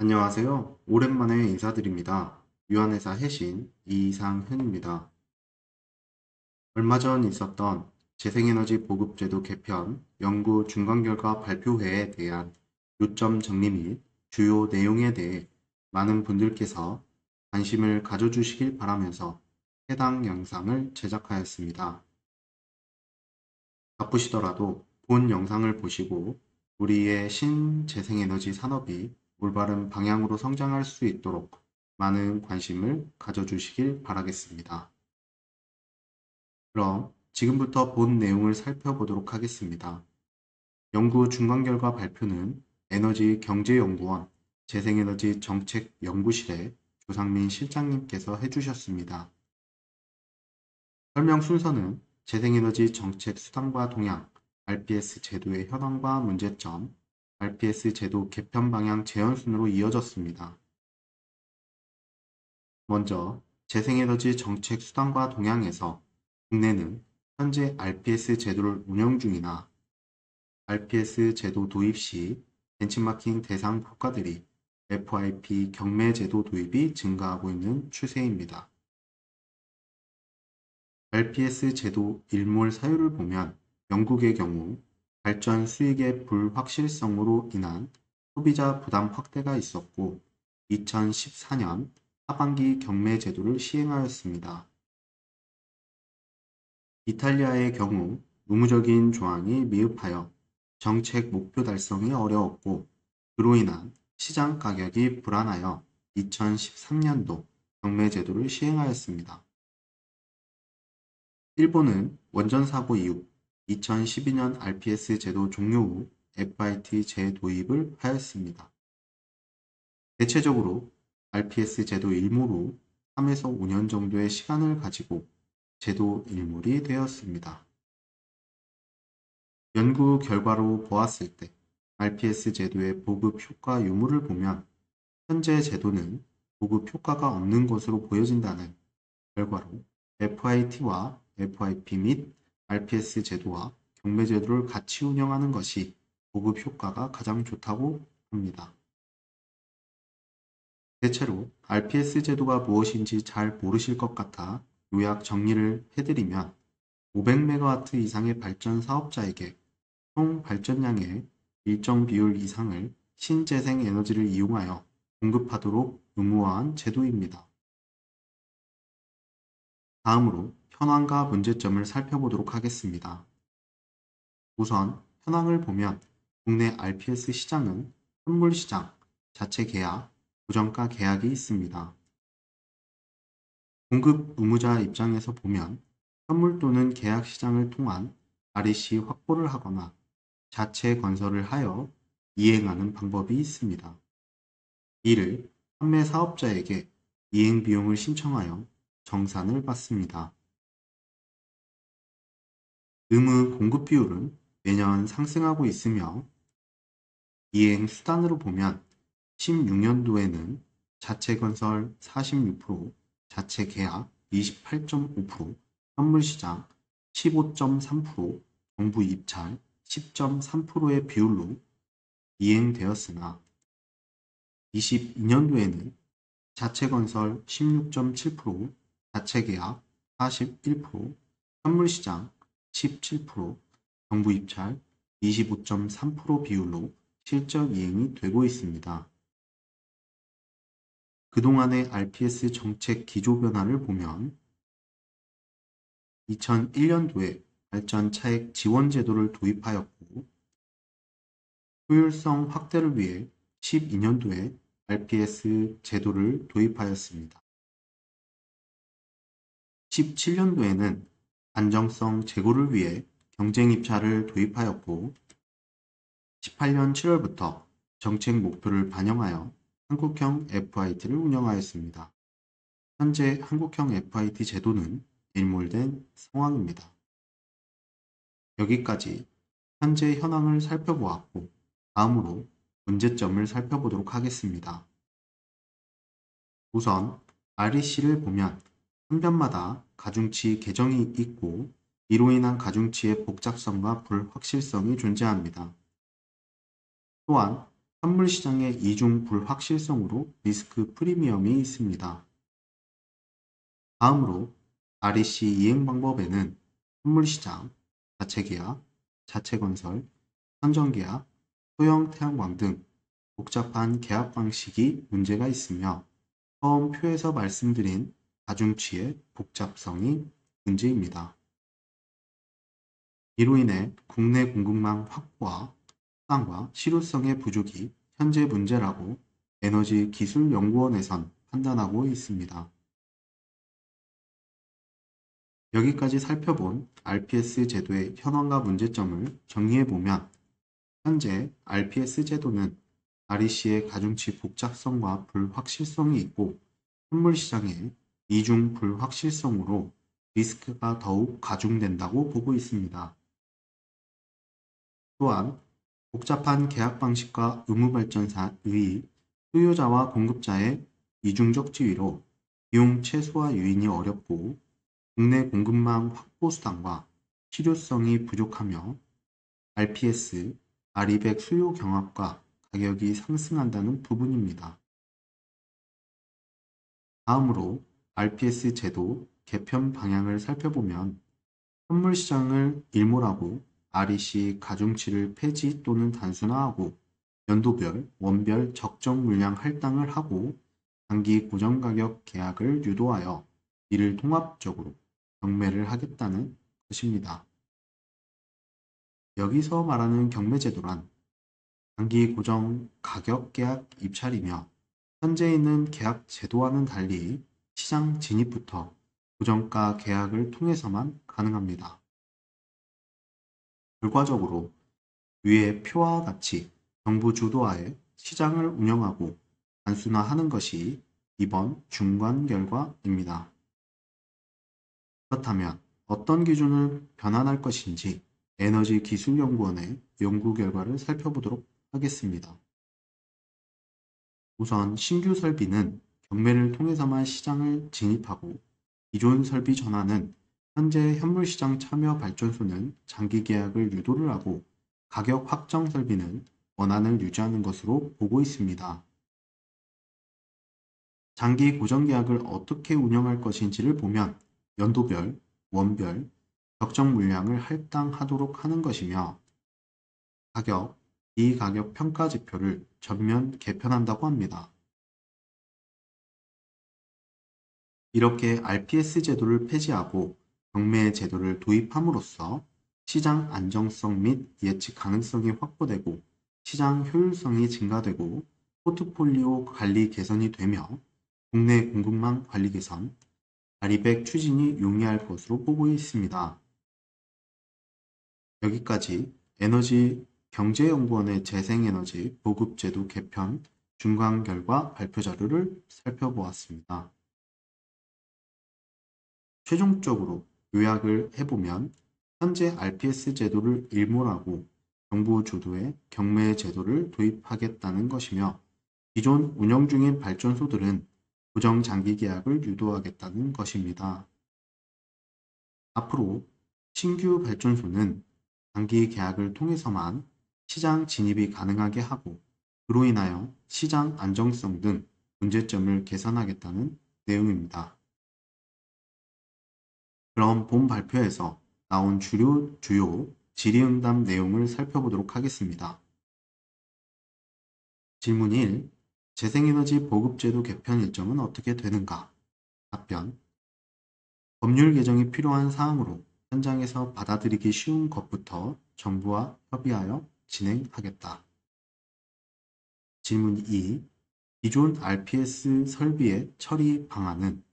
안녕하세요. 오랜만에 인사드립니다. 유한회사 해신 이상현입니다. 얼마 전 있었던 재생에너지 보급제도 개편 연구 중간 결과 발표회에 대한 요점 정리 및 주요 내용에 대해 많은 분들께서 관심을 가져주시길 바라면서 해당 영상을 제작하였습니다. 바쁘시더라도 본 영상을 보시고 우리의 신재생에너지 산업이 올바른 방향으로 성장할 수 있도록 많은 관심을 가져주시길 바라겠습니다. 그럼 지금부터 본 내용을 살펴보도록 하겠습니다. 연구 중간 결과 발표는 에너지경제연구원 재생에너지 정책연구실의 조상민 실장님께서 해주셨습니다. 설명 순서는 재생에너지 정책 수단과 동향, RPS 제도의 현황과 문제점, RPS 제도 개편 방향 제안 순으로 이어졌습니다. 먼저 재생에너지 정책 수단과 동향에서 국내는 현재 RPS 제도를 운영 중이나 RPS 제도 도입 시 벤치마킹 대상 국가들이 FIP 경매 제도 도입이 증가하고 있는 추세입니다. RPS 제도 일몰 사유를 보면 영국의 경우 발전 수익의 불확실성으로 인한 소비자 부담 확대가 있었고 2014년 하반기 경매 제도를 시행하였습니다. 이탈리아의 경우 의무적인 조항이 미흡하여 정책 목표 달성이 어려웠고 그로 인한 시장 가격이 불안하여 2013년도 경매 제도를 시행하였습니다. 일본은 원전 사고 이후 2012년 RPS 제도 종료 후 FIT 재도입을 하였습니다. 대체적으로 RPS 제도 일몰 후 3에서 5년 정도의 시간을 가지고 제도 일몰이 되었습니다. 연구 결과로 보았을 때 RPS 제도의 보급 효과 유무를 보면 현재 제도는 보급 효과가 없는 것으로 보여진다는 결과로 FIT와 FIP 및 RPS 제도와 경매 제도를 같이 운영하는 것이 보급 효과가 가장 좋다고 합니다. 대체로 RPS 제도가 무엇인지 잘 모르실 것 같아 요약 정리를 해드리면 500MW 이상의 발전 사업자에게 총 발전량의 일정 비율 이상을 신재생 에너지를 이용하여 공급하도록 의무화한 제도입니다. 다음으로 현황과 문제점을 살펴보도록 하겠습니다. 우선 현황을 보면 국내 RPS 시장은 선물시장, 자체 계약, 고정가 계약이 있습니다. 공급 의무자 입장에서 보면 선물 또는 계약 시장을 통한 REC 확보를 하거나 자체 건설을 하여 이행하는 방법이 있습니다. 이를 판매 사업자에게 이행 비용을 신청하여 정산을 받습니다. 의무 공급 비율은 매년 상승하고 있으며 이행 수단으로 보면 16년도에는 자체 건설 46%, 자체 계약 28.5%, 선물시장 15.3%, 정부 입찰 10.3%의 비율로 이행되었으나 22년도에는 자체 건설 16.7%, 자체 계약 41%, 선물시장 17%, 정부 입찰 25.3% 비율로 실적 이행이 되고 있습니다. 그동안의 RPS 정책 기조 변화를 보면 2001년도에 발전 차액 지원 제도를 도입하였고 효율성 확대를 위해 12년도에 RPS 제도를 도입하였습니다. 17년도에는 안정성 제고를 위해 경쟁 입찰을 도입하였고 18년 7월부터 정책 목표를 반영하여 한국형 FIT를 운영하였습니다. 현재 한국형 FIT 제도는 일몰된 상황입니다. 여기까지 현재 현황을 살펴보았고 다음으로 문제점을 살펴보도록 하겠습니다. 우선 REC를 보면 한변마다 가중치 계정이 있고 이로 인한 가중치의 복잡성과 불확실성이 존재합니다. 또한 선물시장의 이중 불확실성으로 리스크 프리미엄이 있습니다. 다음으로 REC 이행 방법에는 선물시장, 자체계약, 자체건설, 선정계약, 소형 태양광 등 복잡한 계약 방식이 문제가 있으며 처음 표에서 말씀드린 가중치의 복잡성이 문제입니다. 이로 인해 국내 공급망 확보와 수단과 실효성의 부족이 현재 문제라고 에너지기술연구원에선 판단하고 있습니다. 여기까지 살펴본 RPS 제도의 현황과 문제점을 정리해보면 현재 RPS 제도는 REC의 가중치 복잡성과 불확실성이 있고 선물시장의 이중 불확실성으로 리스크가 더욱 가중된다고 보고 있습니다. 또한 복잡한 계약 방식과 의무발전사의 수요자와 공급자의 이중적 지위로 비용 최소화 유인이 어렵고 국내 공급망 확보 수단과 실효성이 부족하며 RPS, RE100 수요 경합과 가격이 상승한다는 부분입니다. 다음으로 RPS 제도 개편 방향을 살펴보면 선물시장을 일몰하고 REC 가중치를 폐지 또는 단순화하고 연도별, 원별 적정 물량 할당을 하고 단기 고정가격 계약을 유도하여 이를 통합적으로 경매를 하겠다는 것입니다. 여기서 말하는 경매제도란 단기 고정 가격 계약 입찰이며 현재 있는 계약 제도와는 달리 시장 진입부터 고정가 계약을 통해서만 가능합니다. 결과적으로 위의 표와 같이 정부 주도하에 시장을 운영하고 단순화하는 것이 이번 중간 결과입니다. 그렇다면 어떤 기준을 변환할 것인지 에너지기술연구원의 연구 결과를 살펴보도록 하겠습니다. 우선 신규 설비는 경매를 통해서만 시장을 진입하고 기존 설비 전환은 현재 현물시장 참여 발전소는 장기 계약을 유도를 하고 가격 확정 설비는 원안을 유지하는 것으로 보고 있습니다. 장기 고정 계약을 어떻게 운영할 것인지를 보면 연도별, 원별, 적정 물량을 할당하도록 하는 것이며 가격, 비가격 평가 지표를 전면 개편한다고 합니다. 이렇게 RPS 제도를 폐지하고 경매 제도를 도입함으로써 시장 안정성 및 예측 가능성이 확보되고 시장 효율성이 증가되고 포트폴리오 관리 개선이 되며 국내 공급망 관리 개선, RE100 추진이 용이할 것으로 보고 있습니다. 여기까지 에너지 경제연구원의 재생에너지 보급제도 개편 중간 결과 발표 자료를 살펴보았습니다. 최종적으로 요약을 해보면 현재 RPS 제도를 일몰하고 정부 주도의 경매 제도를 도입하겠다는 것이며 기존 운영 중인 발전소들은 고정 장기 계약을 유도하겠다는 것입니다. 앞으로 신규 발전소는 장기 계약을 통해서만 시장 진입이 가능하게 하고 그로 인하여 시장 안정성 등 문제점을 개선하겠다는 내용입니다. 그럼 본 발표에서 나온 주요 질의응답 내용을 살펴보도록 하겠습니다. 질문 1. 재생에너지 보급제도 개편 일정은 어떻게 되는가? 답변. 법률 개정이 필요한 사항으로 현장에서 받아들이기 쉬운 것부터 정부와 협의하여 진행하겠다. 질문 2. 기존 RPS 설비의 처리 방안은?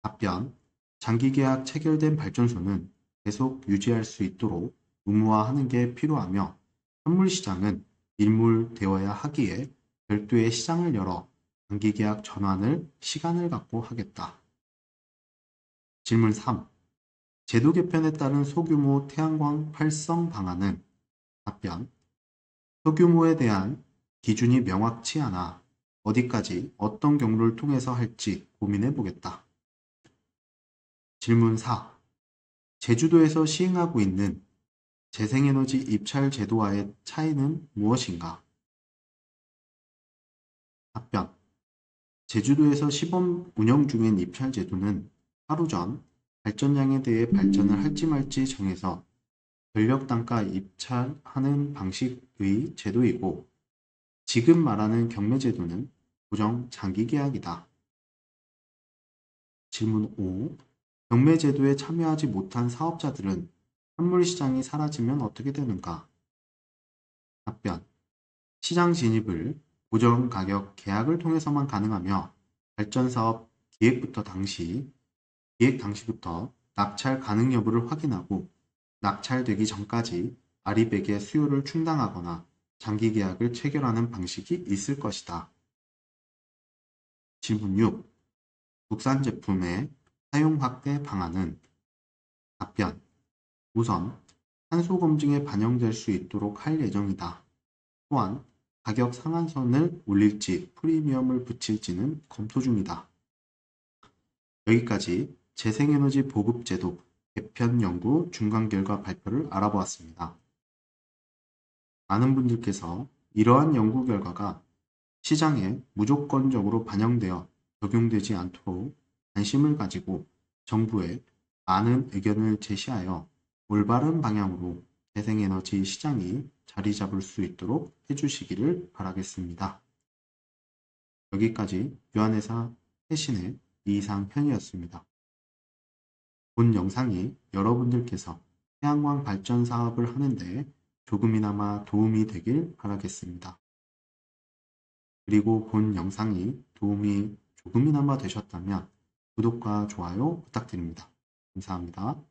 답변. 장기계약 체결된 발전소는 계속 유지할 수 있도록 의무화하는 게 필요하며 선물시장은 일몰되어야 하기에 별도의 시장을 열어 장기계약 전환을 시간을 갖고 하겠다. 질문 3. 제도 개편에 따른 소규모 태양광 활성 방안은? 답변. 소규모에 대한 기준이 명확치 않아 어디까지 어떤 경로를 통해서 할지 고민해 보겠다. 질문 4. 제주도에서 시행하고 있는 재생에너지 입찰 제도와의 차이는 무엇인가? 답변. 제주도에서 시범 운영 중인 입찰제도는 하루 전 발전량에 대해 발전을 할지 말지 정해서 전력 단가 입찰하는 방식의 제도이고, 지금 말하는 경매제도는 고정 장기 계약이다. 질문 5. 경매제도에 참여하지 못한 사업자들은 선물시장이 사라지면 어떻게 되는가? 답변. 시장 진입을 고정가격 계약을 통해서만 가능하며, 발전사업 기획 당시부터 낙찰 가능 여부를 확인하고 낙찰되기 전까지 아리백의 수요를 충당하거나 장기 계약을 체결하는 방식이 있을 것이다. 질문 6. 국산 제품의 사용 확대 방안은? 답변. 우선 탄소 검증에 반영될 수 있도록 할 예정이다. 또한 가격 상한선을 올릴지 프리미엄을 붙일지는 검토 중이다. 여기까지 재생에너지 보급제도 개편 연구 중간 결과 발표를 알아보았습니다. 많은 분들께서 이러한 연구 결과가 시장에 무조건적으로 반영되어 적용되지 않도록 관심을 가지고 정부에 많은 의견을 제시하여 올바른 방향으로 재생에너지 시장이 자리 잡을 수 있도록 해주시기를 바라겠습니다. 여기까지 유한회사 최신의 이상 편이었습니다. 본 영상이 여러분들께서 태양광 발전 사업을 하는데 조금이나마 도움이 되길 바라겠습니다. 그리고 본 영상이 도움이 조금이나마 되셨다면 구독과 좋아요 부탁드립니다. 감사합니다.